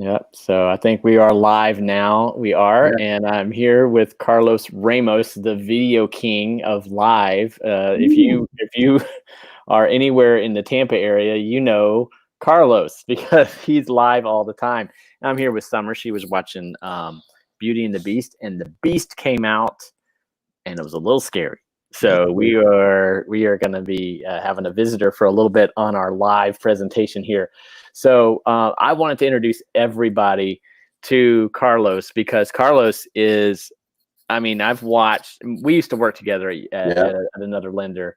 Yep. So I think we are live now. We are, Yeah. and I'm here with Carlos Ramos, the video king of live. If Ooh. you are anywhere in the Tampa area, you know Carlos because he's live all the time. And I'm here with Summer. She was watching Beauty and the Beast, and the Beast came out, and it was a little scary. Yeah. So we are going to be having a visitor for a little bit on our live presentation here. So I wanted to introduce everybody to Carlos because Carlos is, I mean, I've watched. We used to work together Yeah. at another lender,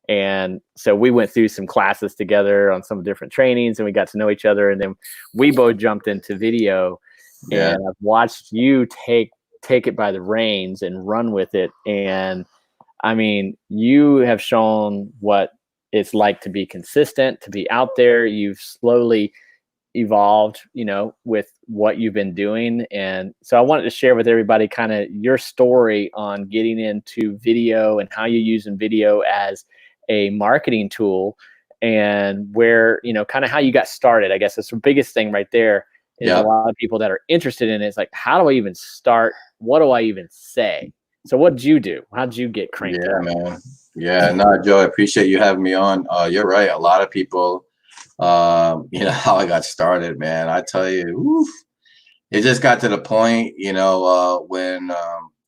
and so we went through some classes together on some different trainings, and we got to know each other. And then we both jumped into video, Yeah. and I've watched you take it by the reins and run with it. And I mean, you have shown what it's like to be consistent, to be out there. You've slowly evolved, with what you've been doing. And so I wanted to share with everybody kind of your story on getting into video and how you're using video as a marketing tool and where, kind of how you got started. I guess that's the biggest thing right there is a Yeah. lot of people that are interested in it. It's like, how do I even start? What do I even say? So what did you do? How did you get cranked Yeah, up? man. Yeah. No, Joe, I appreciate you having me on. You're right. A lot of people, how I got started, man. I tell you, oof, it just got to the point, when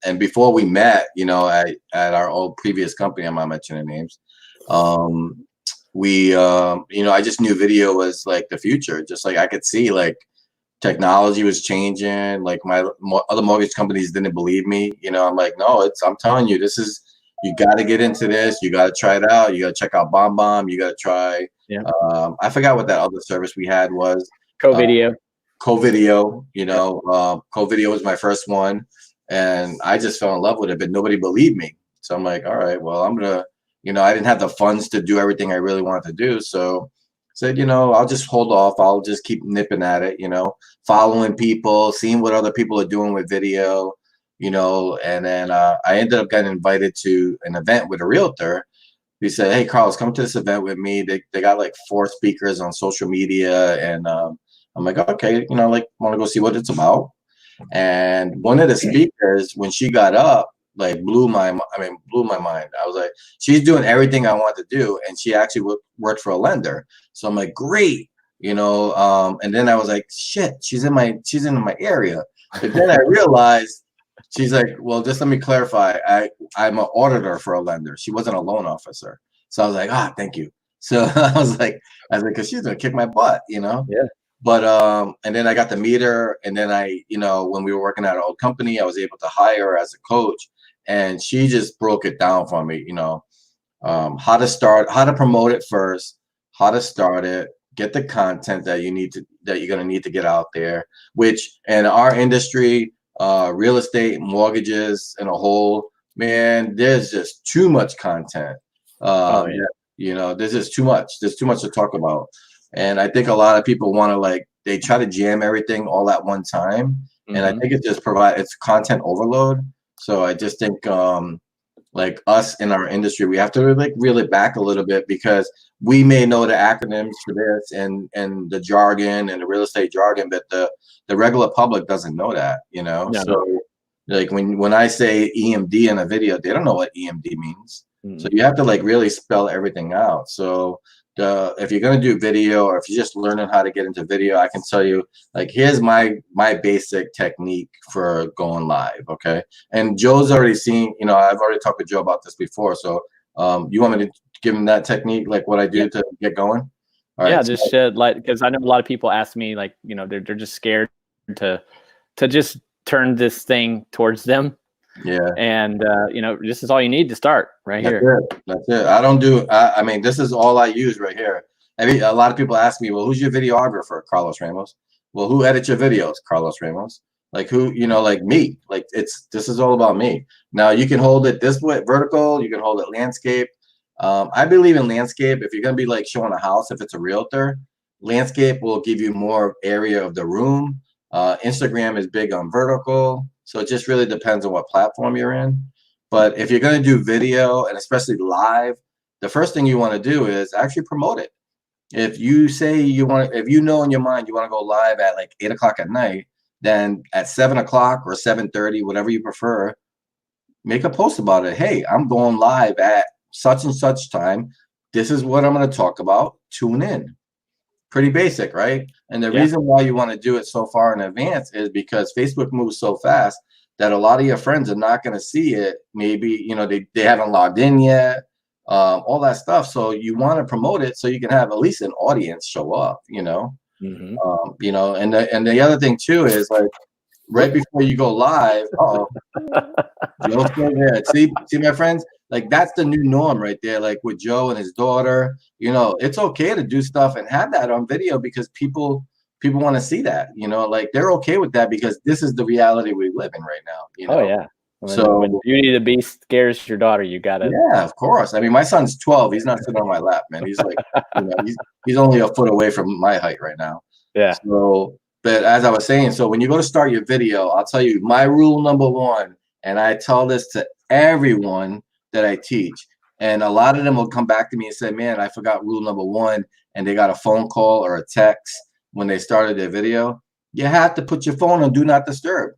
and before we met, at our old previous company, I'm not mentioning names. Um, I just knew video was like the future. Just like I could see like technology was changing. Like other mortgage companies didn't believe me. I'm like, no, I'm telling you, you got to get into this. You got to try it out. You got to check out Bomb Bomb. You got to try. Yeah. I forgot what that other service we had was. Uh, Co-video. Co-video, Yep. Co-video was my first one, and I just fell in love with it, but nobody believed me. So I'm like, all right, well, I didn't have the funds to do everything I really wanted to do. So I said, I'll just hold off. I'll just keep nipping at it, following people, seeing what other people are doing with video, and then I ended up getting invited to an event with a realtor. He said, hey, Carlos, come to this event with me. They got like 4 speakers on social media, and I'm like, okay, want to go see what it's about. And one of the speakers, when she got up, like blew my mind. I was like, she's doing everything I want to do, and she actually worked for a lender. So I'm like, great, and then I was like, shit, she's in my area. But then I realized she's like, well, just let me clarify. I'm an auditor for a lender. She wasn't a loan officer. So I was like, thank you. So because she's gonna kick my butt, Yeah. But and then I got to meet her, and then when we were working at an old company, I was able to hire her as a coach, and she just broke it down for me, how to promote it first, how to start it, get the content that you're gonna need to get out there, which in our industry, real estate, mortgages, in a whole, man, there's just too much content. Oh yeah. There's just too much. There's too much to talk about. And I think a lot of people want to they try to jam everything all at one time. And I Mm-hmm. think it's content overload. So I just think like us in our industry, we have to reel it back a little bit, because we may know the acronyms for this and the jargon and the real estate jargon, but the regular public doesn't know that, No. So like when I say EMD in a video, they don't know what EMD means. So you have to really spell everything out. So if you're going to do video, or if you're just learning how to get into video, I can tell you, here's my basic technique for going live. Okay. And Joe's already seen, I've already talked with Joe about this before. So you want me to give him that technique, like what I do to get going? All right. Just shed light, because I know a lot of people ask me, they're just scared to just turn this thing towards them. Yeah. And this is all you need to start right here. That's it. I don't do. I mean, this is all I use right here. I mean, a lot of people ask me, well, who's your videographer? Carlos Ramos. Well, who edits your videos? Carlos Ramos. Like who? Like me. This is all about me. Now you can hold it this way, vertical. You can hold it landscape. I believe in landscape. If you're gonna be showing a house, if it's a realtor, landscape will give you more area of the room. Instagram is big on vertical. So it just really depends on what platform you're in. But if you're going to do video, and especially live, the first thing you want to do is actually promote it. If you say if you know in your mind you want to go live at like 8 o'clock at night, then at 7 o'clock or 7:30, whatever you prefer, make a post about it. Hey, I'm going live at such and such time. This is what I'm going to talk about. Tune in. Pretty basic, right? And the reason why you want to do it so far in advance is because Facebook moves so fast that a lot of your friends are not going to see it. Maybe, they haven't logged in yet, all that stuff. So you want to promote it so you can have at least an audience show up, Mm-hmm. And the other thing too is like right before you go live, Joe's still there. See, my friends, like that's the new norm right there. Like with Joe and his daughter, it's okay to do stuff and have that on video because people want to see that. Like they're okay with that because this is the reality we live in right now. Oh yeah. When you need to be scares your daughter, you gotta. Yeah, of course. I mean, my son's 12. He's not sitting on my lap, man. He's like, he's only a foot away from my height right now. Yeah. So, but as I was saying, so when you go to start your video, I'll tell you my rule number one, and I tell this to everyone that I teach, and a lot of them will come back to me and say, "Man, I forgot rule number one," and they got a phone call or a text when they started their video. You have to put your phone on do not disturb.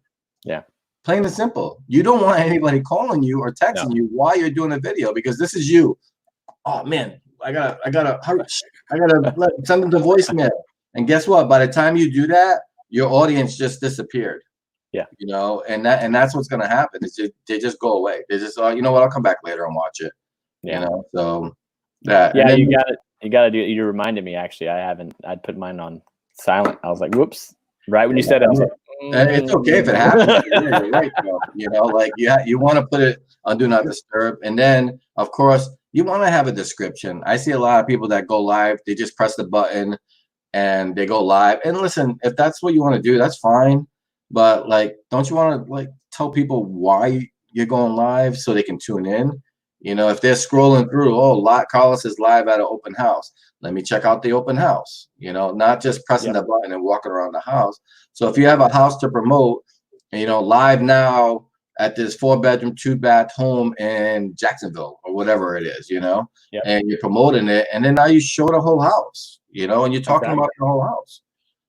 Yeah. Plain and simple. You don't want anybody calling you or texting you while you're doing a video because this is you. Oh man, I gotta send them to voicemail. And guess what? By the time you do that, your audience just disappeared. Yeah. And that's what's gonna happen. They just go away. They just you know what? I'll come back later and watch it. Yeah. So that. Yeah, you gotta do it. You reminded me actually. I'd put mine on silent. I was like, whoops. Right when you said it, I was like, it's okay if it happens. You're right, like you want to put it on do not disturb, and then of course you want to have a description. I see a lot of people that go live, they just press the button and they go live. And listen, if that's what you want to do, that's fine. But like, don't you want to like tell people why you're going live so they can tune in? If they're scrolling through, Carlos is live at an open house. Let me check out the open house, not just pressing the button and walking around the house. So if you have a house to promote, live now at this 4-bedroom, 2-bath home in Jacksonville or whatever it is, and you're promoting it. And then now you show the whole house, and you're talking about the whole house.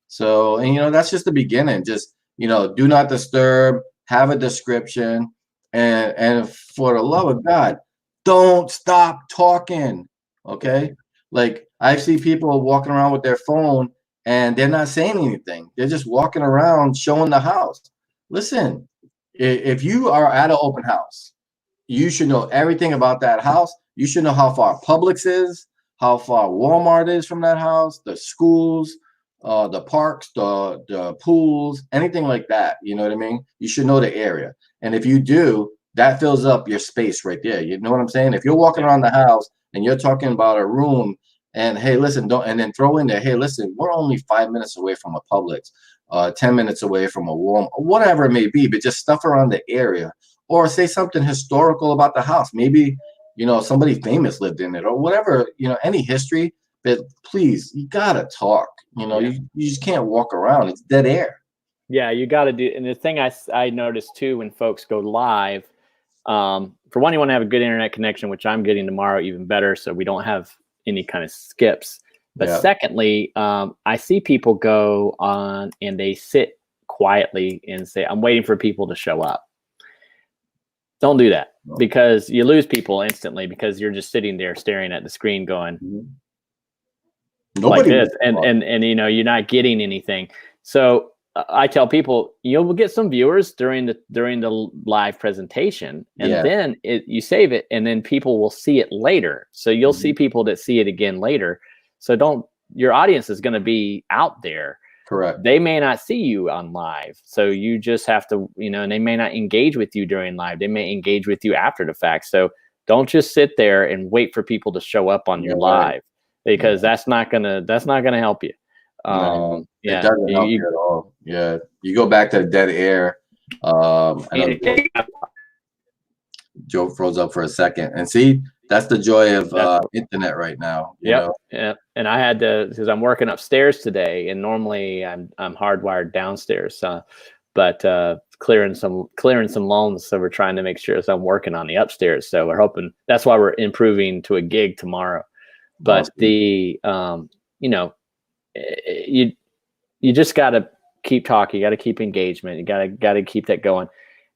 So, and that's just the beginning. Just, do not disturb, have a description. And for the love of God, don't stop talking. Okay. Like I see people walking around with their phone and they're not saying anything. They're just walking around showing the house. Listen, if you are at an open house, you should know everything about that house. You should know how far Publix is, how far Walmart is from that house, the schools, the parks, the pools, anything like that. You know what I mean? You should know the area. And if you do, that fills up your space right there. You know what I'm saying? If you're walking around the house and you're talking about a room and hey, listen, and then throw in there, hey, listen, we're only 5 minutes away from a Publix, 10 minutes away from a Walmart, whatever it may be, but just stuff around the area or say something historical about the house. Maybe, somebody famous lived in it or whatever, any history, but please, you gotta talk, you just can't walk around. It's dead air. Yeah, you got to do. And the thing I noticed too, when folks go live, for one, you want to have a good internet connection, which I'm getting tomorrow, even better. So we don't have any kind of skips. But secondly, I see people go on and they sit quietly and say, I'm waiting for people to show up. Don't do that because you lose people instantly because you're just sitting there staring at the screen going like this. And you're not getting anything. So I tell people you'll get some viewers during the live presentation, and then you save it, and then people will see it later. So you'll see people that see it again later. So your audience is going to be out there. Correct. They may not see you on live, so you just have to, and they may not engage with you during live. They may engage with you after the fact. So don't just sit there and wait for people to show up on your live because that's not gonna help you. It doesn't help you at all. Yeah, you go back to the dead air. Joe froze up for a second, and see, that's the joy of internet right now. Yeah, and I had to because I'm working upstairs today, and normally I'm hardwired downstairs, but clearing some loans, so we're trying to make sure. So I'm working on the upstairs, so we're hoping that's why we're improving to a gig tomorrow. But awesome. you know, you just got to keep talking. You got to keep engagement. You got to keep that going.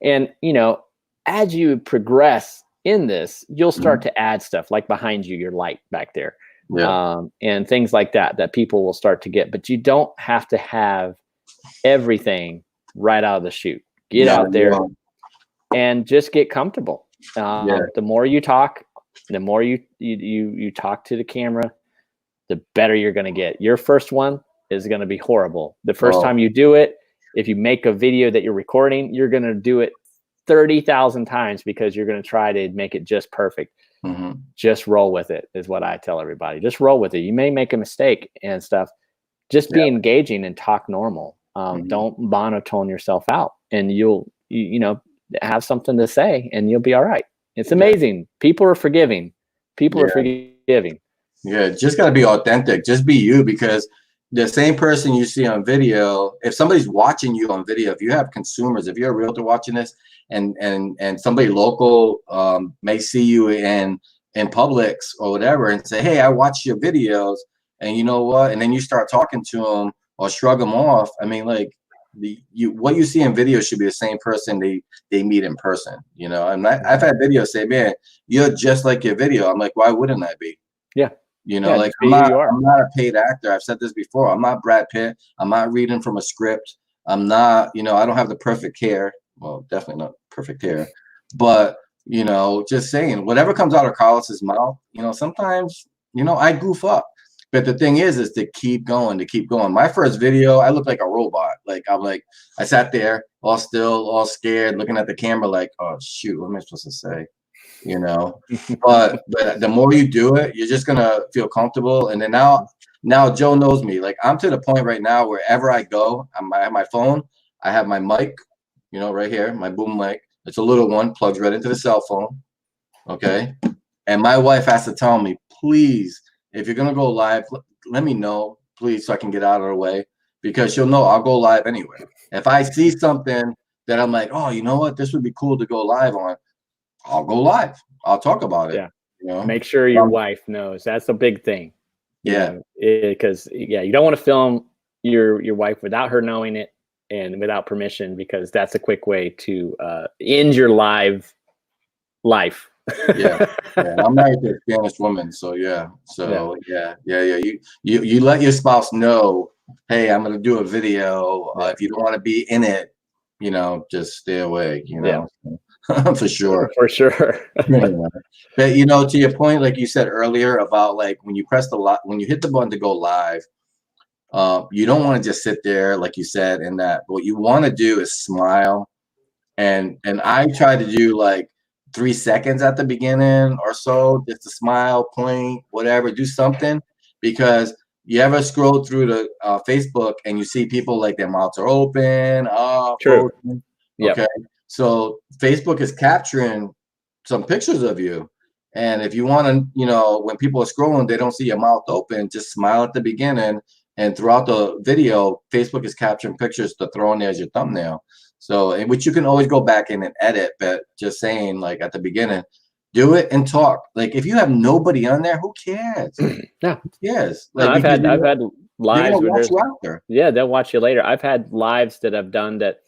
And, you know, as you progress in this, you'll start to add stuff like behind you, your light back there, and things like that people will start to get. But you don't have to have everything right out of the chute. Get out there and just get comfortable. The more you talk, the more you talk to the camera, the better you're going to get. Your first one is going to be horrible. The first time you do it, if you make a video that you're recording, you're going to do it 30,000 times because you're going to try to make it just perfect. Just roll with it is what I tell everybody. Just roll with it. You may make a mistake and stuff. Just be engaging and talk normal. Don't monotone yourself out, and you'll have something to say, and you'll be all right. It's amazing. People are forgiving. People are forgiving. Yeah, just got to be authentic. Just be you, because the same person you see on video, if somebody's watching you on video, if you have consumers, if you're a realtor watching this, and somebody local may see you in Publix or whatever and say, hey, I watched your videos, and you know what? And then you start talking to them or shrug them off. I mean, like, what you see in video should be the same person they meet in person, you know? And I've had videos say, man, you're just like your video. I'm like, why wouldn't I be? Yeah. You know, like I'm not a paid actor. I've said this before. I'm not Brad Pitt. I'm not reading from a script. I'm not, I don't have the perfect hair. Well, definitely not perfect hair. But, just saying, whatever comes out of Carlos's mouth, sometimes, I goof up. But the thing is to keep going, My first video, I looked like a robot. Like, I sat there all still, all scared, looking at the camera like, oh, shoot, what am I supposed to say? But the more you do it, you're just gonna feel comfortable. And then now Joe knows me. Like, I'm to the point right now, wherever I go, I have my phone, I have my mic, right here, my boom mic. It's a little one, plugs right into the cell phone. Okay. And my wife has to tell me, please, if you're gonna go live, let me know, please, so I can get out of the way, because she'll know I'll go live anyway. If I see something that I'm like, oh, you know what, this would be cool to go live on, I'll go live. I'll talk about it. Yeah. Make sure your wife knows. That's a big thing. Yeah. Because you don't want to film your wife without her knowing it and without permission, because that's a quick way to end your live life. Yeah. I'm married to a Spanish woman, so yeah. So yeah. You let your spouse know, hey, I'm gonna do a video. If you don't want to be in it, just stay away. For sure. But to your point, like you said earlier about, like, when you hit the button to go live, you don't want to just sit there, like you said, and that what you want to do is smile. And I try to do like 3 seconds at the beginning or so, just to smile, point, whatever, do something. Because you ever scroll through the Facebook and you see people like their mouths are open, True. Okay. So Facebook is capturing some pictures of you. And if you want to, when people are scrolling, they don't see your mouth open, just smile at the beginning. And throughout the video, Facebook is capturing pictures to throw in there as your thumbnail. So, which you can always go back in and edit, but just saying, like, at the beginning, do it and talk. Like, if you have nobody on there, who cares? Yeah. Who cares? Like, I've had lives where watch you after. Yeah, they'll watch you later. I've had lives that I've done that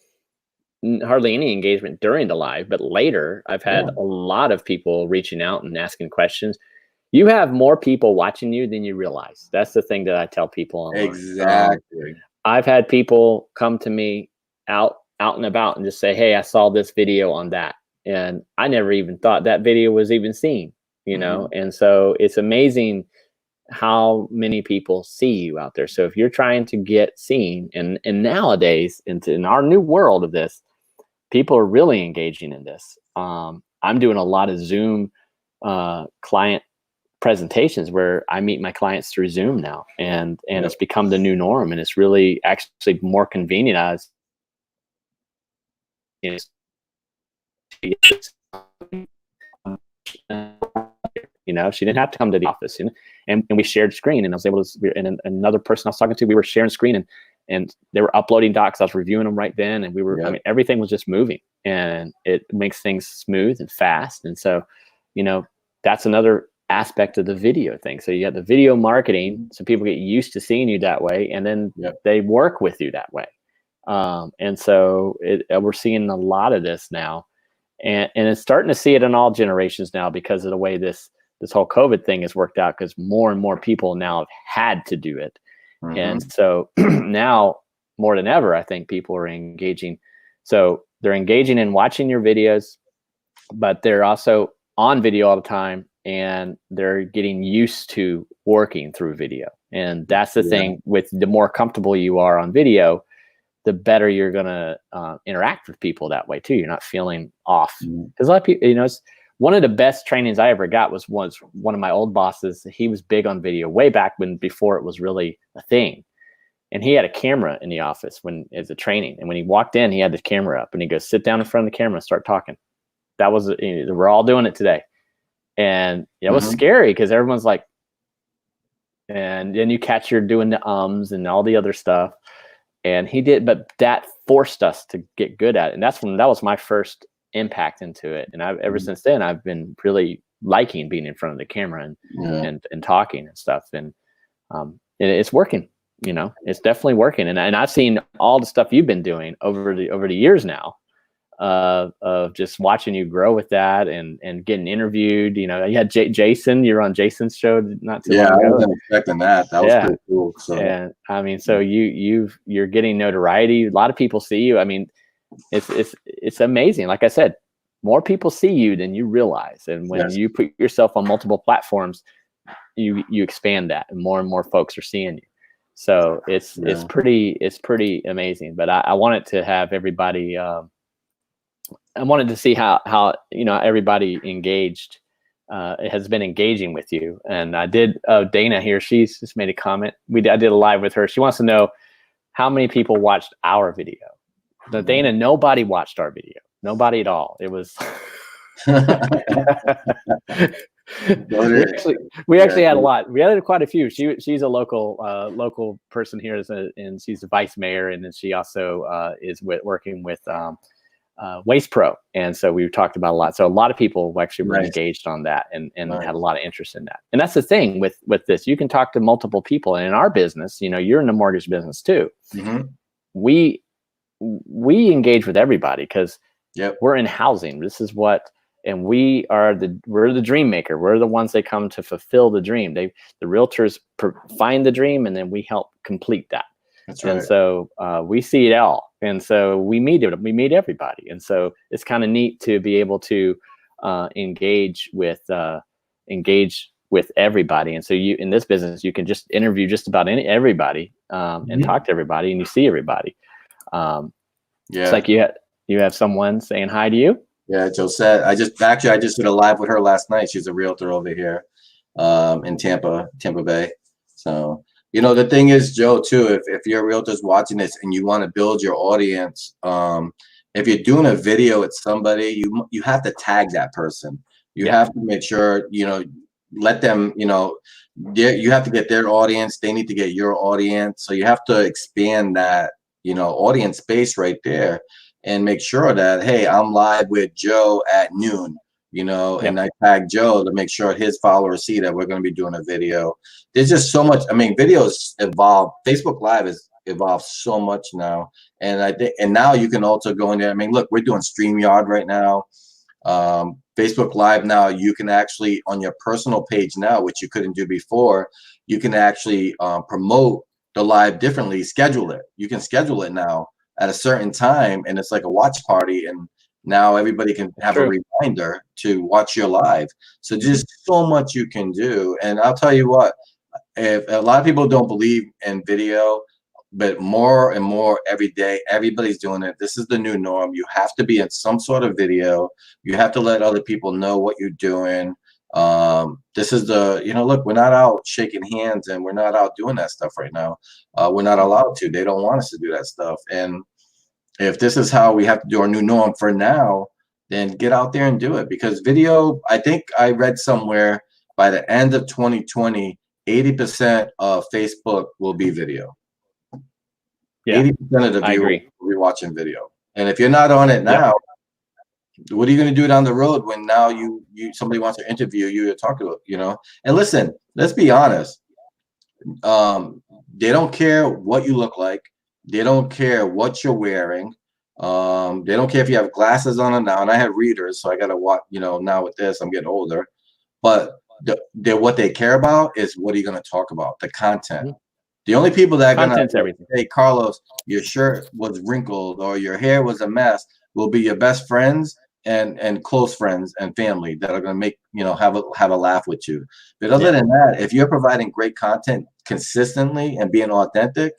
hardly any engagement during the live, but later I've had a lot of people reaching out and asking questions. You have more people watching you than you realize. That's the thing that I tell people online. Exactly. I've had people come to me out and about and just say, hey, I saw this video on that, and I never even thought that video was even seen, And so it's amazing how many people see you out there. So if you're trying to get seen, and nowadays in our new world of this, people are really engaging in this. I'm doing a lot of Zoom client presentations where I meet my clients through Zoom now, and it's become the new norm, and it's really actually more convenient as she didn't have to come to the office, and we shared screen, and I was able to, and another person I was talking to, we were sharing screen, and they were uploading docs. I was reviewing them right then, and we were, I mean, everything was just moving, and it makes things smooth and fast. And so, that's another aspect of the video thing. So you got the video marketing, so people get used to seeing you that way, and then they work with you that way. And so we're seeing a lot of this now, and it's starting to see it in all generations now because of the way this whole COVID thing has worked out, because more and more people now have had to do it. And so now more than ever, I think people are engaging. So they're engaging in watching your videos, but they're also on video all the time, and they're getting used to working through video. And that's the thing, with the more comfortable you are on video, the better you're going to interact with people that way too. You're not feeling off. Because a lot of people, it's one of the best trainings I ever got was one of my old bosses. He was big on video way back before it was really a thing. And he had a camera in the office as a training. And when he walked in, he had the camera up, and he goes, sit down in front of the camera and start talking. That was, we're all doing it today. And it was scary because everyone's like, and then you catch you're doing the ums and all the other stuff. And he did, but that forced us to get good at it. And that was my first impact into it. And ever since then, I've been really liking being in front of the camera and talking and stuff. And it's working, it's definitely working. And I've seen all the stuff you've been doing over the years now, of just watching you grow with that and getting interviewed. You had Jason, you were on Jason's show not too long ago. I wasn't expecting that. That was pretty cool. So. And I mean, so you're getting notoriety. A lot of people see you. I mean, it's amazing. Like I said, more people see you than you realize. And when you put yourself on multiple platforms, you expand that, and more folks are seeing you. So it's pretty amazing. But I wanted to have everybody, I wanted to see how everybody engaged, has been engaging with you. And I did, Dana here, she's just made a comment. I did a live with her. She wants to know how many people watched our video. Now, Dana, nobody watched our video. Nobody at all. It was we actually had a lot. We had quite a few. She's a local person here, and she's the vice mayor, and then she also is working with Waste Pro, and so we talked about a lot. So a lot of people actually were engaged on that, and had a lot of interest in that. And that's the thing with this, you can talk to multiple people. And in our business, you're in the mortgage business too. We engage with everybody because we're in housing. This is what, and we're the dream maker. We're the ones that come to fulfill the dream. The realtors find the dream, and then we help complete that. That's right. And so we see it all. And so we meet everybody. And so it's kind of neat to be able to engage with everybody. And so in this business, you can just interview just about everybody and talk to everybody, and you see everybody. It's like you have someone saying hi to you. Yeah, Josette. I just did a live with her last night. She's a realtor over here in Tampa Bay. So, the thing is, Joe, too, if your realtor's watching this and you want to build your audience, if you're doing a video with somebody, you have to tag that person. You have to make sure, let them, you have to get their audience. They need to get your audience. So you have to expand that, audience space right there, and make sure that, hey, I'm live with Joe at noon, and I tag Joe to make sure his followers see that we're going to be doing a video. There's just so much. I mean, videos evolve. Facebook Live has evolved so much now. And I think, and now you can also go in there. I mean, look, we're doing StreamYard right now. Facebook Live now, you can actually, on your personal page now, which you couldn't do before, you can actually promote the live differently, schedule it. You can schedule it now at a certain time, and it's like a watch party, and now everybody can have a reminder to watch your live. So just so much you can do. And I'll tell you what, if a lot of people don't believe in video, but more and more every day, everybody's doing it. This is the new norm. You have to be in some sort of video. You have to let other people know what you're doing. This is the, look, we're not out shaking hands, and we're not out doing that stuff right now. We're not allowed to. They don't want us to do that stuff. And if this is how we have to do our new norm for now, then get out there and do it. Because video, I think I read somewhere by the end of 2020, 80% of Facebook will be video. 80% of the viewers will be watching video. And if you're not on it now, What are you going to do down the road when now somebody wants to interview you to talk about, And listen, let's be honest. They don't care what you look like. They don't care what you're wearing. They don't care if you have glasses on or now. And I have readers, so I got to watch. Now with this, I'm getting older. But what they care about is what are you going to talk about? The content. Mhm. The only people that are going Content's to say, Carlos, your shirt was wrinkled or your hair was a mess, will be your best friends and close friends and family that are going to make have a laugh with you. But other than that, if you're providing great content consistently and being authentic,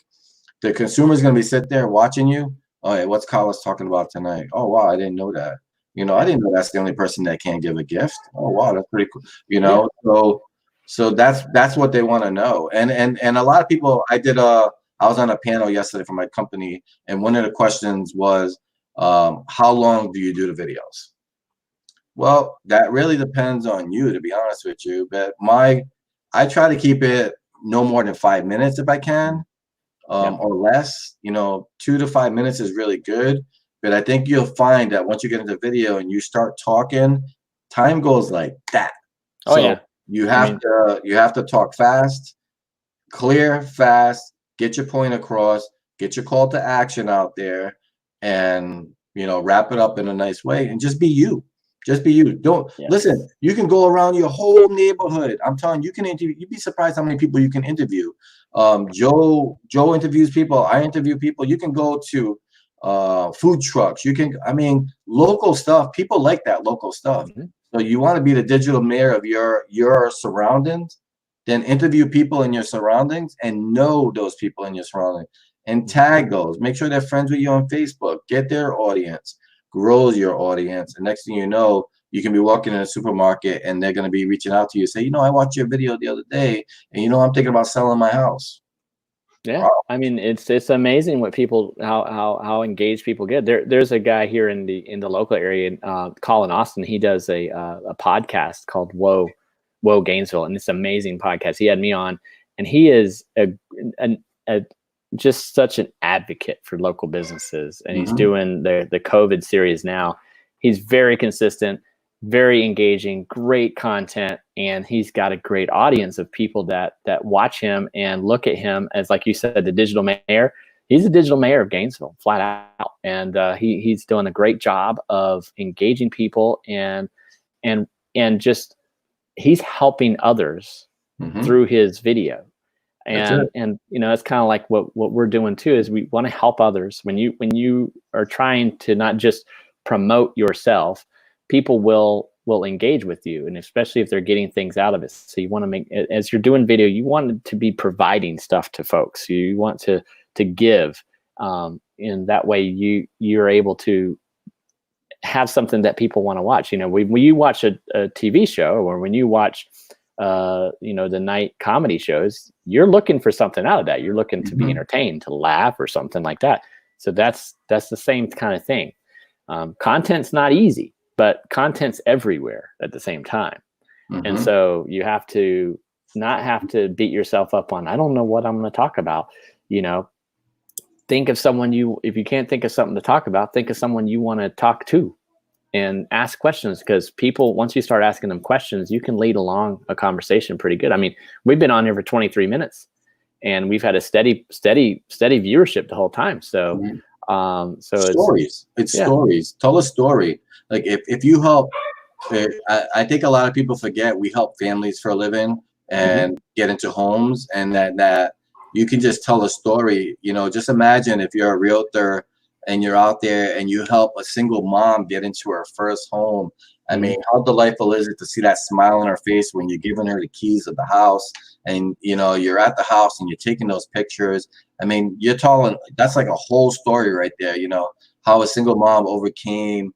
the consumer is going to be sitting there watching you. Oh, yeah, what's Carlos talking about tonight? Oh, wow, I didn't know that. I didn't know that's the only person that can't give a gift. Oh, wow, that's pretty cool. So that's what they want to know. And a lot of people, I was on a panel yesterday for my company, and one of the questions was, how long do you do the videos? Well, that really depends on you, to be honest with you. But I try to keep it no more than 5 minutes if I can, or less. 2 to 5 minutes is really good. But I think you'll find that once you get into video and you start talking, time goes like that. Oh, yeah. You have to talk fast, clear, fast, get your point across, get your call to action out there, and wrap it up in a nice way, and just be you. Just be you. Don't listen. You can go around your whole neighborhood. I'm telling you, you can interview. You'd be surprised how many people you can interview. Joe interviews people. I interview people. You can go to food trucks. Local stuff. People like that local stuff. Mm-hmm. So you want to be the digital mayor of your surroundings, then interview people in your surroundings and know those people in your surroundings and tag those. Make sure they're friends with you on Facebook. Get their audience, grows your audience. And next thing you know, you can be walking in a supermarket and they're going to be reaching out to you, say, I watched your video the other day, and I'm thinking about selling my house. Yeah, wow. It's amazing what people how engaged people get. There's a guy here in the local area, Colin Austin. He does a podcast called Whoa Gainesville, and it's an amazing podcast. He had me on, and he is just such an advocate for local businesses, and he's doing the COVID series now. He's very consistent, very engaging, great content, and he's got a great audience of people that watch him and look at him as, like you said, the digital mayor. He's the digital mayor of Gainesville, flat out, and he's doing a great job of engaging people and just he's helping others through his video. And that's kind of like what we're doing too, is we want to help others. When you are trying to not just promote yourself, people will engage with you, and especially if they're getting things out of it. So you want to make, as you're doing video, you want to be providing stuff to folks. You want to give, in that way you're able to have something that people want to watch. When you watch a TV show, or when you watch the night comedy shows, you're looking for something out of that. You're looking to be entertained, to laugh, or something like that. So that's the same kind of thing. Content's not easy, but content's everywhere at the same time. And so you have to not have to beat yourself up on, I don't know what I'm going to talk about. Think of someone if you can't think of something to talk about, think of someone you want to talk to and ask questions, because people, once you start asking them questions, you can lead along a conversation pretty good. We've been on here for 23 minutes and we've had a steady viewership the whole time. So, stories. Stories. Tell a story. Like if you help, I think a lot of people forget we help families for a living and get into homes, and that you can just tell a story. Just imagine if you're a realtor and you're out there and you help a single mom get into her first home. How delightful is it to see that smile on her face when you're giving her the keys of the house, and you're at the house and you're taking those pictures. You're telling, that's like a whole story right there. How a single mom overcame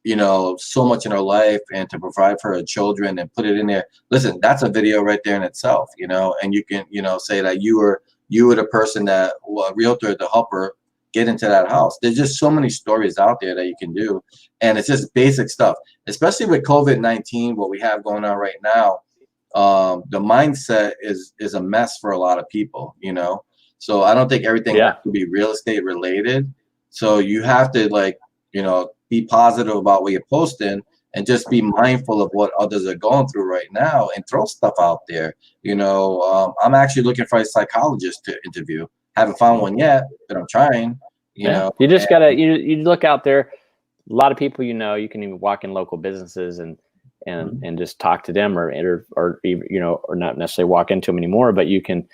so much in her life, and to provide for her children and put it in there. Listen, that's a video right there in itself. And you can say that you were the person a realtor to help her get into that house. There's just so many stories out there that you can do, and it's just basic stuff. Especially with COVID-19, what we have going on right now, the mindset is a mess for a lot of people. So I don't think everything has to be real estate related. So you have to be positive about what you're posting, and just be mindful of what others are going through right now, and throw stuff out there. I'm actually looking for a psychologist to interview. Haven't found one yet, but I'm trying. You just gotta you look out there. A lot of people, you can even walk in local businesses and just talk to them, or not necessarily walk into them anymore, but you can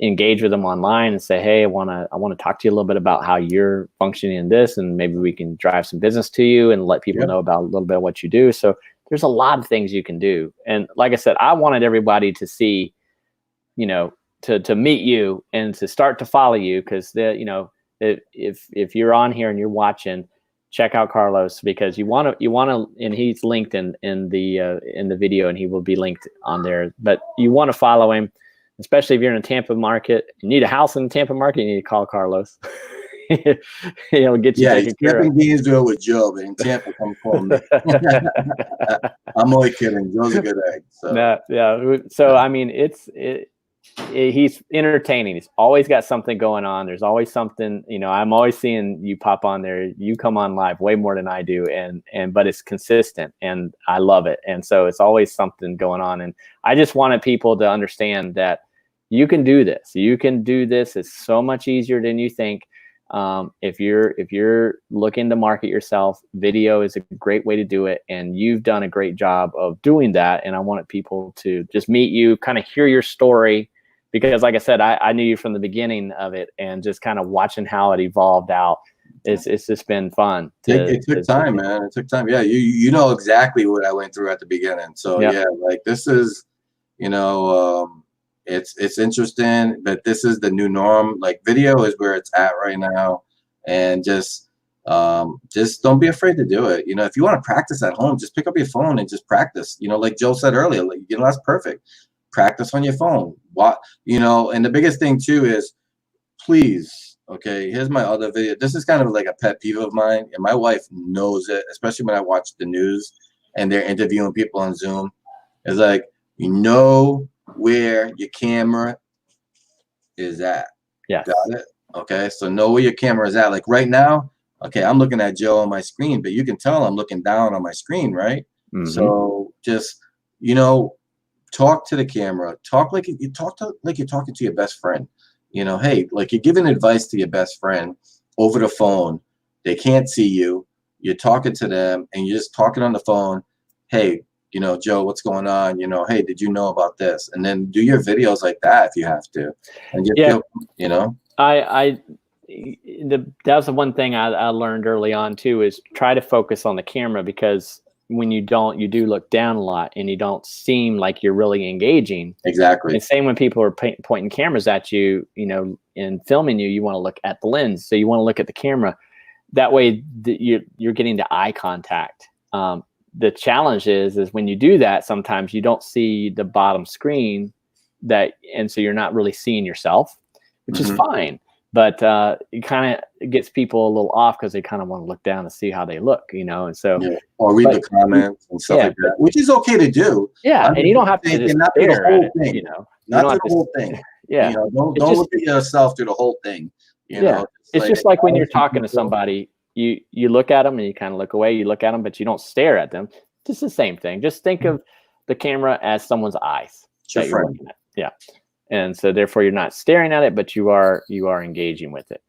engage with them online and say, hey, I want to talk to you a little bit about how you're functioning in this, and maybe we can drive some business to you and let people know about a little bit of what you do. So there's a lot of things you can do. And like I said, I wanted everybody to see, to meet you and to start to follow you, because if you're on here and you're watching, check out Carlos, because you want to, and he's linked in the video, and he will be linked on there. But you want to follow him, especially if you're in a Tampa market. You need a house in the Tampa market, you need to call Carlos. Get you taken care of. Gainesville with Joe, but in Tampa, come call me. I'm only kidding. Joe's a good egg. So. So I mean, he's entertaining. He's always got something going on. There's always something, I'm always seeing you pop on there. You come on live way more than I do. But it's consistent, and I love it. And so it's always something going on. And I just wanted people to understand that you can do this. You can do this. It's so much easier than you think. If you're looking to market yourself, video is a great way to do it. And you've done a great job of doing that. And I wanted people to just meet you, kind of hear your story, because like I said, I knew you from the beginning of it, and just kind of watching how it evolved out. It's just been fun. It took time, man. It took time. Yeah. You know exactly what I went through at the beginning. So like this is, it's interesting, but this is the new norm. Like video is where it's at right now. And just don't be afraid to do it. If you want to practice at home, just pick up your phone and just practice. Like Joe said earlier, that's perfect. Practice on your phone. And the biggest thing too is, please, okay, here's my other video. This is kind of like a pet peeve of mine, and my wife knows it, especially when I watch the news and they're interviewing people on Zoom. It's like, where your camera is at. Yeah. Got it? Okay. So know where your camera is at. Like right now, okay, I'm looking at Joe on my screen, but you can tell I'm looking down on my screen, right? Mm-hmm. So just, talk to the camera. Talk like you're talking to your best friend. Hey, like you're giving advice to your best friend over the phone. They can't see you. You're talking to them, and you're just talking on the phone. Hey, Joe, what's going on? Hey, did you know about this? And then do your videos like that if you have to. And just that's the one thing I learned early on too, is try to focus on the camera, because when you do look down a lot, and you don't seem like you're really engaging. Exactly. And same when people are pointing cameras at you, and filming you, you want to look at the lens. So you want to look at the camera. That way you're getting the eye contact. The challenge is when you do that, sometimes you don't see the bottom screen, and so you're not really seeing yourself, which is fine. But it kind of gets people a little off, because they kind of want to look down and see how they look, and so. Yeah. Or read the comments and stuff like that, which is okay to do. Yeah, and you don't have to just not stare the whole at thing. It, not the whole thing. Yeah. Don't look at yourself through the whole thing. It's just like when you're talking to somebody, you look at them and you kind of look away. You look at them, but you don't stare at them. Just the same thing. Just think of the camera as someone's eyes that you're looking at. Yeah. And so therefore you're not staring at it, but you are engaging with it.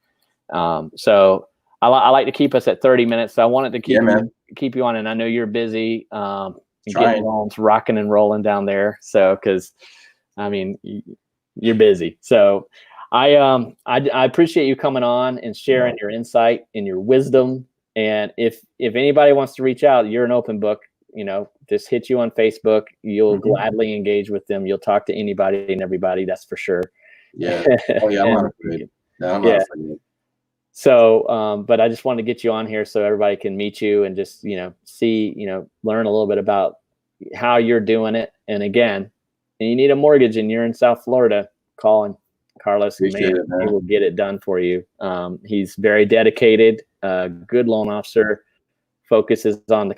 So I like to keep us at 30 minutes. So I wanted to keep you on, and I know you're busy, getting loans rocking and rolling down there. So, cause I mean, you're busy. So I appreciate you coming on and sharing your insight and your wisdom. And if anybody wants to reach out, you're an open book. Just hit you on Facebook. You'll gladly engage with them. You'll talk to anybody and everybody. That's for sure. Yeah. Oh yeah. I'm not afraid. No, I'm not afraid. So, but I just wanted to get you on here so everybody can meet you and just, see, learn a little bit about how you're doing it. And again, you need a mortgage and you're in South Florida, calling Carlos, he will get it done for you. He's very dedicated, good loan officer, focuses on the.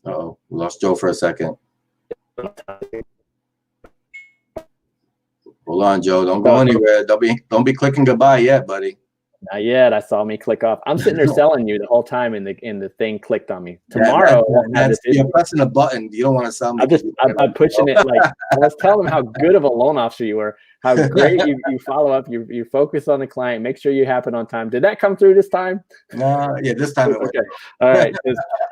Oh, we lost Joe for a second. Hold on, Joe. Don't go anywhere. Don't be clicking goodbye yet, buddy. Not yet. I saw me click off. I'm sitting there selling you the whole time, and the thing clicked on me. Yeah, Tomorrow, you're pressing a button. You don't want to sell me. I'm pushing it like I was telling them how good of a loan officer you were, how great you follow up, you focus on the client, make sure you happen on time. Did that come through this time? No, yeah, this time it went. Okay, all right.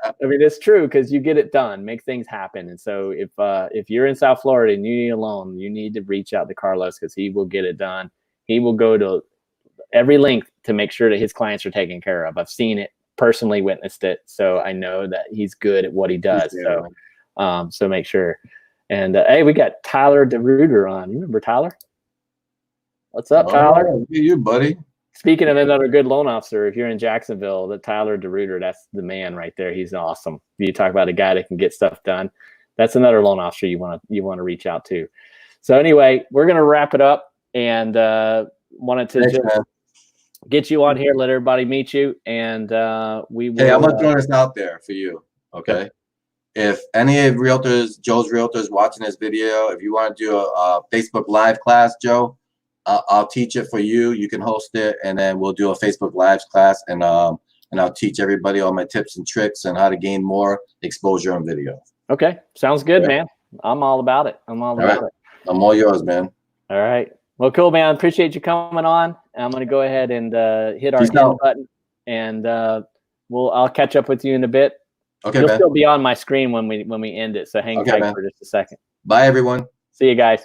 I mean, it's true because you get it done, make things happen. And so if you're in South Florida and you need a loan, you need to reach out to Carlos because he will get it done. He will go to every length to make sure that his clients are taken care of. I've seen it, personally witnessed it, so I know that he's good at what he does. So make sure. And hey, we got Tyler DeRuiter on. You remember Tyler? What's up, Tyler? You, buddy. Speaking of another good loan officer, if you're in Jacksonville, the Tyler DeRuiter, that's the man right there. He's awesome. You talk about a guy that can get stuff done. That's another loan officer you want to reach out to. So anyway, we're gonna wrap it up, and wanted to get you on here, let everybody meet you, and we will. Hey, I'm gonna throw this out there for you. Okay. If any of Joe's realtors watching this video, if you want to do a Facebook Live class, Joe, I'll teach it for you. You can host it, and then we'll do a Facebook Live class, and I'll teach everybody all my tips and tricks and how to gain more exposure on video. Okay, sounds good, man. I'm all about it. I'm all about it. I'm all yours, man. All right. Well, cool, man. Appreciate you coming on. I'm going to go ahead and hit our end button, and I'll catch up with you in a bit. Okay, You'll man. still be on my screen when we end it, so hang tight for just a second. Bye, everyone. See you guys.